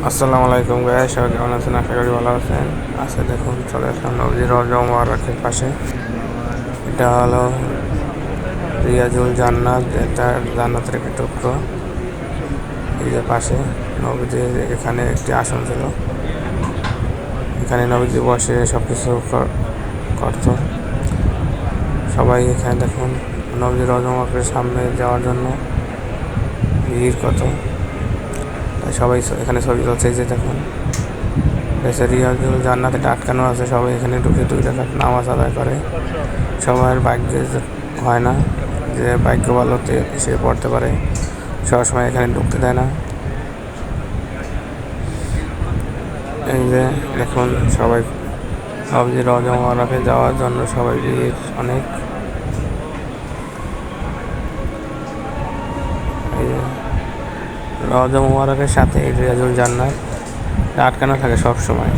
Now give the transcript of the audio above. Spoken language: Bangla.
আসসালামু আলাইকুম গাইস, সবাই কেমন আছেন? আশা করি ভালো আছেন। আজকে দেখুন চলে আসলাম নবীর রওজা মুবারকের পাশে। এটা হলো রিয়াজুল জান্নাত, এটা জান্নাতের একটি টুকরো। এই যে পাশে নবীজির এখানে একটি আসন ছিল, এখানে নবীজি বসে সব কিছু করতো। সবাই এখানে দেখুন নবীর রওজা মুবারকের সামনে যাওয়ার জন্য ভিড় কত, তাই সবাই এখানে ছবি তুলছে। এই যে দেখুন রিয়াজুল জান্নাতে আটকানো আছে, সবাই এখানে ঢুকে 2 রাকাত নামাজ আদায় করে। সবার ভাগ্যে হয় না যে ভাগ্য ভালোতে সে পড়তে পারে, সবসময় এখানে ঢুকতে দেয় না। এই যে দেখুন সবাই নবীজি রওজা মুবারকে যাওয়ার জন্য সবাই ভিড় অনেক। এই যে রওজা মুবারকের সাথে রিয়াজুল জান্নাত আটকানো থাকে সব সময়।